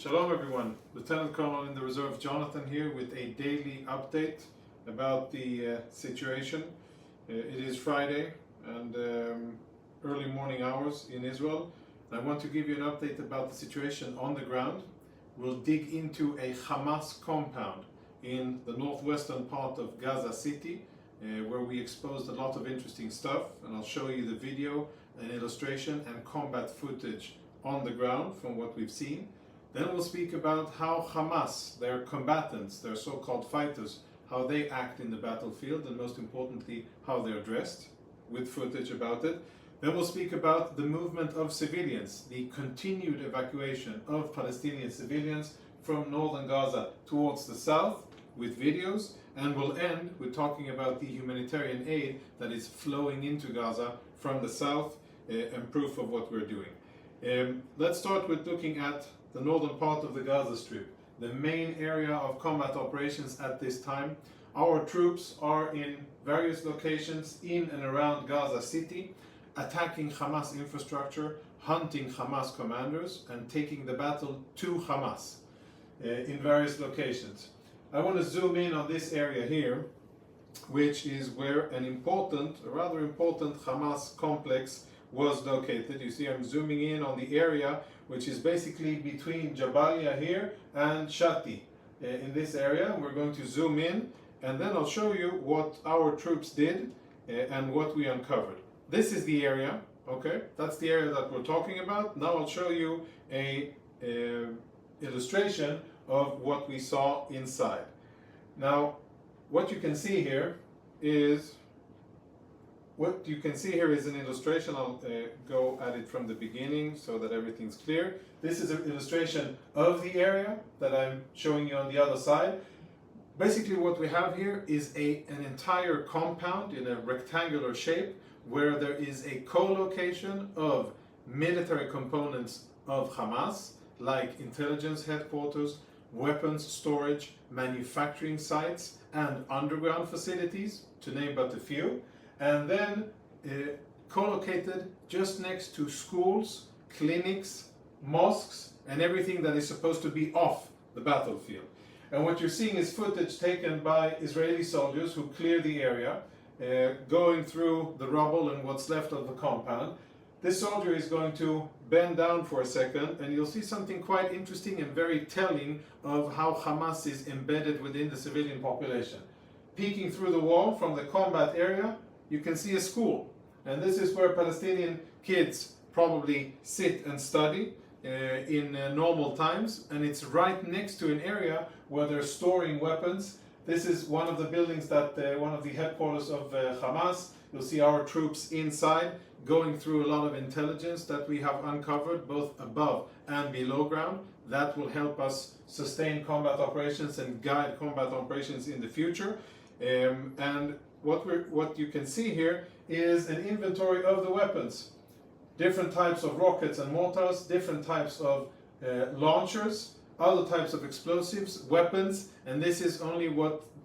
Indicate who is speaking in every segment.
Speaker 1: Shalom everyone, Lieutenant Colonel in the Reserve Jonathan here with a daily update about the situation. It is Friday and early morning hours in Israel. I want to give you an update about the situation on the ground. We'll dig into a Hamas compound in the northwestern part of Gaza City where we exposed a lot of interesting stuff, and I'll show you the video, an illustration and combat footage on the ground from what we've seen. Then we'll speak about how Hamas, their combatants, their so-called fighters, how they act in the battlefield, and most importantly, how they're dressed, with footage about it. Then we'll speak about the movement of civilians, the continued evacuation of Palestinian civilians from northern Gaza towards the south, with videos, and we'll end with talking about the humanitarian aid that is flowing into Gaza from the south, and proof of what we're doing. Let's start with looking at the northern part of the Gaza Strip, the main area of combat operations at this time. Our troops are in various locations in and around Gaza City, attacking Hamas infrastructure, hunting Hamas commanders, and taking the battle to Hamas in various locations. I want to zoom in on this area here, which is where a rather important Hamas complex was located. You see I'm zooming in on the area which is basically between Jabalia here and Shati. In this area we're going to zoom in, and then I'll show you what our troops did and what we uncovered. This is the area, okay? That's the area that we're talking about. Now I'll show you a illustration of what we saw inside. Now what you can see here is an illustration. I'll go at it from the beginning so that everything's clear. This is an illustration of the area that I'm showing you on the other side. Basically what we have here is an entire compound in a rectangular shape where there is a co-location of military components of Hamas, like intelligence headquarters, weapons storage, manufacturing sites, and underground facilities, to name but a few. And then co-located just next to schools, clinics, mosques, and everything that is supposed to be off the battlefield. And what you're seeing is footage taken by Israeli soldiers who clear the area, going through the rubble and what's left of the compound. This soldier is going to bend down for a second, and you'll see something quite interesting and very telling of how Hamas is embedded within the civilian population. Peeking through the wall from the combat area, you can see a school, and this is where Palestinian kids probably sit and study in normal times, and it's right next to an area where they're storing weapons. This is one of the buildings that one of the headquarters of Hamas. You'll see our troops inside going through a lot of intelligence that we have uncovered both above and below ground. That will help us sustain combat operations and guide combat operations in the future. And what you can see here is an inventory of the weapons. Different types of rockets and mortars, different types of launchers, other types of explosives, weapons, and this is only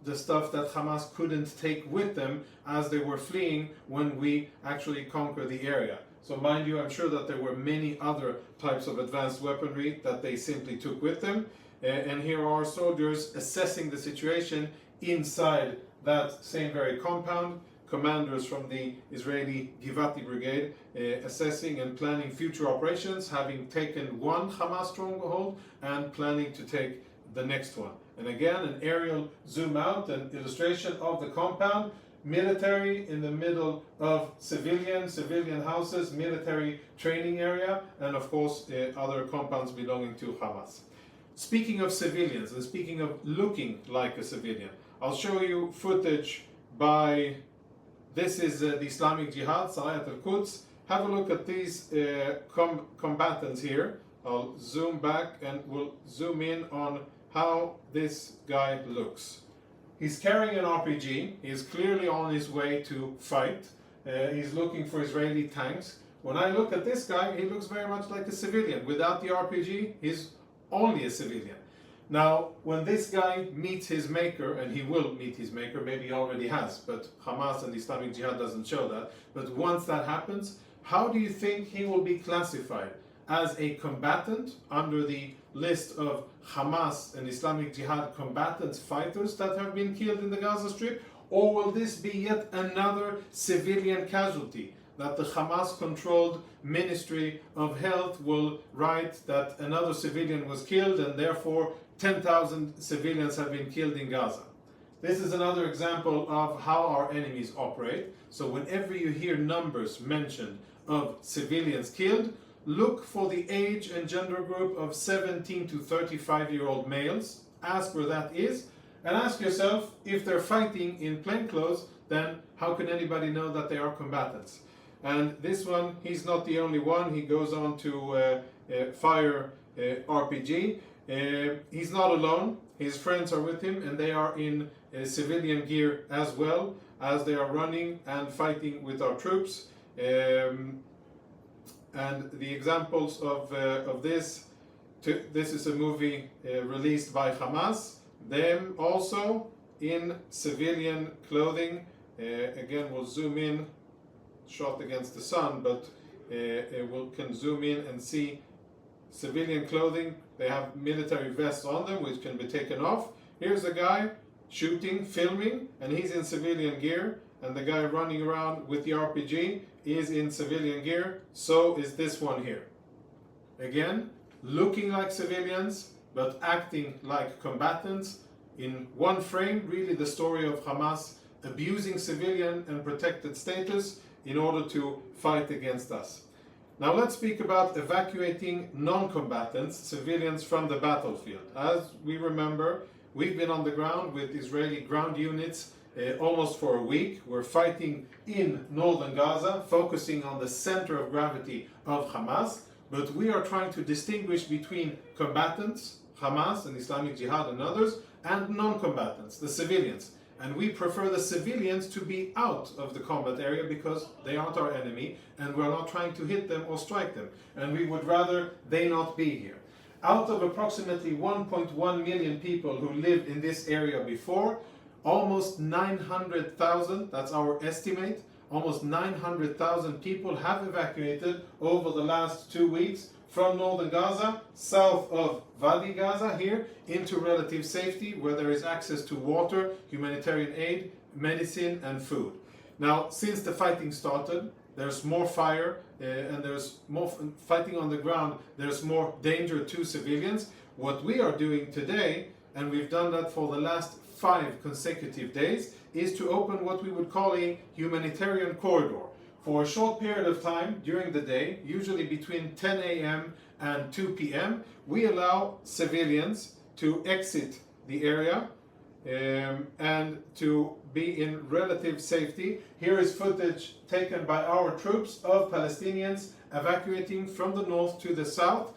Speaker 1: the stuff that Hamas couldn't take with them as they were fleeing when we actually conquered the area. So mind you, I'm sure that there were many other types of advanced weaponry that they simply took with them. And here are soldiers assessing the situation inside that same very compound. Commanders from the Israeli Givati Brigade assessing and planning future operations, having taken one Hamas stronghold and planning to take the next one. And again, an aerial zoom out, an illustration of the compound. Military in the middle of civilian houses, military training area, and of course other compounds belonging to Hamas. Speaking of civilians and speaking of looking like a civilian, I'll show you footage by, this is the Islamic Jihad, Sarayat al-Quds. Have a look at these combatants here. I'll zoom back and we'll zoom in on how this guy looks. He's carrying an RPG. He's clearly on his way to fight. He's looking for Israeli tanks. When I look at this guy, he looks very much like a civilian. Without the RPG, he's only a civilian. Now, when this guy meets his maker, and he will meet his maker, maybe he already has, but Hamas and the Islamic Jihad doesn't show that. But once that happens, how do you think he will be classified? as a combatant under the list of Hamas and Islamic Jihad combatants, fighters that have been killed in the Gaza Strip? Or will this be yet another civilian casualty that the Hamas-controlled Ministry of Health will write that another civilian was killed and therefore 10,000 civilians have been killed in Gaza? This is another example of how our enemies operate. So whenever you hear numbers mentioned of civilians killed, look for the age and gender group of 17 to 35-year-old males. Ask where that is, and ask yourself, if they're fighting in plainclothes, then how can anybody know that they are combatants? And this one, he's not the only one. He goes on to fire RPG. He's not alone. His friends are with him, and they are in civilian gear as well, as they are running and fighting with our troops. And the examples of this is a movie released by Hamas. Them also in civilian clothing. Again, we'll zoom in, shot against the sun, but we can zoom in and see civilian clothing. They have military vests on them, which can be taken off. Here's a guy shooting, filming, and he's in civilian gear. And the guy running around with the RPG is in civilian gear. So is this one here. Again, looking like civilians, but acting like combatants. In one frame, really the story of Hamas abusing civilian and protected status in order to fight against us. Now let's speak about evacuating non-combatants, civilians, from the battlefield. As we remember, we've been on the ground with Israeli ground units almost for a week. We're fighting in northern Gaza, focusing on the center of gravity of Hamas, but we are trying to distinguish between combatants, Hamas and Islamic Jihad and others, and non-combatants, the civilians. And we prefer the civilians to be out of the combat area because they aren't our enemy and we're not trying to hit them or strike them. And we would rather they not be here. Out of approximately 1.1 million people who lived in this area before, almost 900,000, that's our estimate, almost 900,000 people have evacuated over the last 2 weeks from northern Gaza, south of Wadi Gaza here, into relative safety where there is access to water, humanitarian aid, medicine and food. Now, since the fighting started, there's more fire and there's more fighting on the ground, there's more danger to civilians. What we are doing today, and we've done that for the last 5 consecutive days, is to open what we would call a humanitarian corridor. For a short period of time during the day, usually between 10 a.m. and 2 p.m., we allow civilians to exit the area and to be in relative safety. Here is footage taken by our troops of Palestinians evacuating from the north to the south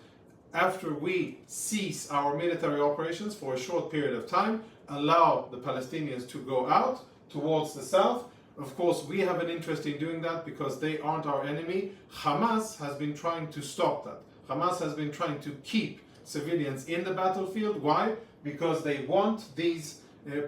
Speaker 1: after we cease our military operations for a short period of time, allow the Palestinians to go out towards the south. Of course, we have an interest in doing that because they aren't our enemy. Hamas has been trying to stop that. Hamas has been trying to keep civilians in the battlefield. Why? Because they want these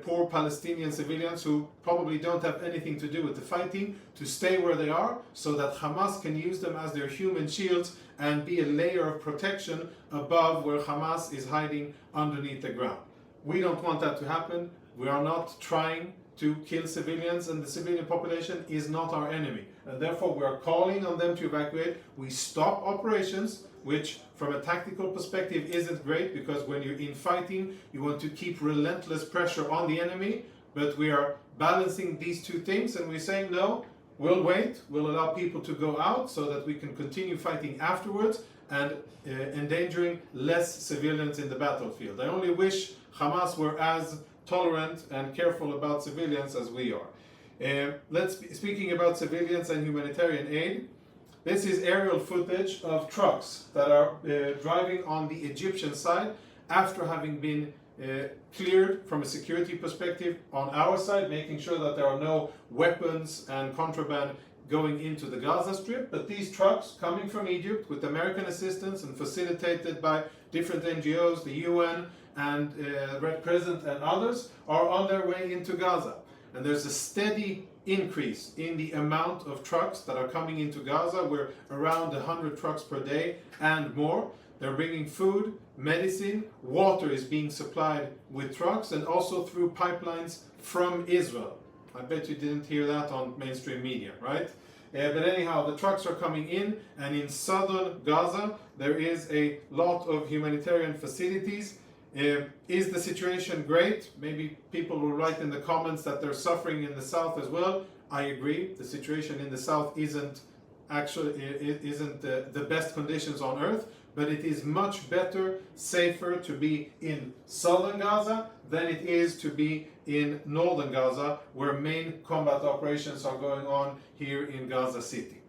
Speaker 1: poor Palestinian civilians who probably don't have anything to do with the fighting to stay where they are so that Hamas can use them as their human shields and be a layer of protection above where Hamas is hiding underneath the ground. We don't want that to happen. We are not trying to kill civilians, and the civilian population is not our enemy. And therefore we are calling on them to evacuate. We stop operations, which from a tactical perspective isn't great because when you're in fighting, you want to keep relentless pressure on the enemy. But we are balancing these two things and we're saying, no, we'll wait. We'll allow people to go out so that we can continue fighting afterwards and endangering less civilians in the battlefield. I only wish Hamas were as tolerant and careful about civilians as we are. Speaking about civilians and humanitarian aid, this is aerial footage of trucks that are driving on the Egyptian side after having been cleared from a security perspective on our side, making sure that there are no weapons and contraband going into the Gaza Strip. But these trucks coming from Egypt with American assistance and facilitated by different NGOs, the UN and Red Crescent and others, are on their way into Gaza. and there's a steady increase in the amount of trucks that are coming into Gaza. We're around 100 trucks per day and more. They're bringing food, medicine, water is being supplied with trucks and also through pipelines from Israel. I bet you didn't hear that on mainstream media, right? But anyhow, the trucks are coming in, and in southern Gaza there is a lot of humanitarian facilities. Is the situation great? Maybe people will write in the comments that they're suffering in the south as well. I agree. The situation in the south isn't the best conditions on earth, but it is much better, safer to be in southern Gaza than it is to be in northern Gaza, where main combat operations are going on here in Gaza City.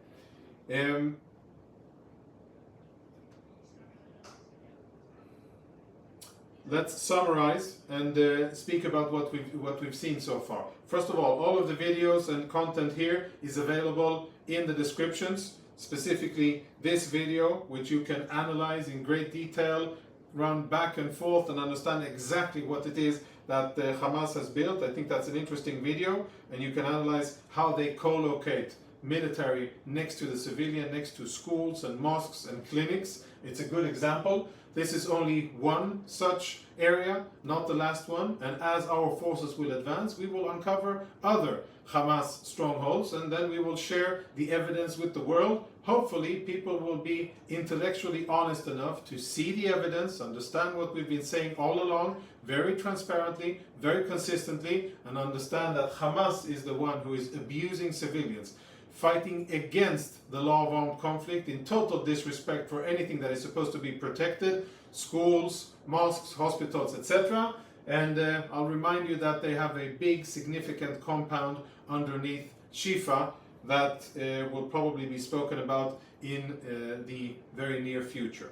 Speaker 1: Let's summarize and speak about what we've seen so far. First of all of the videos and content here is available in the descriptions, specifically this video, which you can analyze in great detail, run back and forth and understand exactly what it is that Hamas has built. I think that's an interesting video, and you can analyze how they co-locate military next to the civilian, next to schools and mosques and clinics. It's a good example. This is only one such area, not the last one, and as our forces will advance, we will uncover other Hamas strongholds, and then we will share the evidence with the world. Hopefully people will be intellectually honest enough to see the evidence, understand what we've been saying all along, very transparently, very consistently, and understand that Hamas is the one who is abusing civilians, fighting against the law of armed conflict, in total disrespect for anything that is supposed to be protected, schools, mosques, hospitals, etc. And I'll remind you that they have a big, significant compound underneath Shifa that will probably be spoken about in the very near future.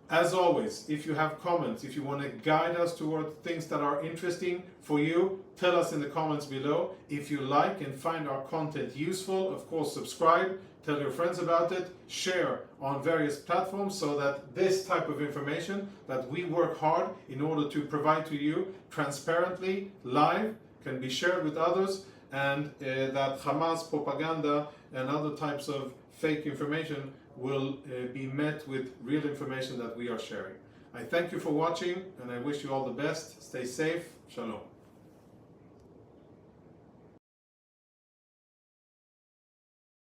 Speaker 1: As always, if you have comments, if you want to guide us toward things that are interesting for you, tell us in the comments below. If you like and find our content useful, of course, subscribe, tell your friends about it, share on various platforms so that this type of information that we work hard in order to provide to you transparently, live, can be shared with others, and that Hamas propaganda and other types of fake information will be met with real information that we are sharing. I thank you for watching, and I wish you all the best. Stay safe. Shalom.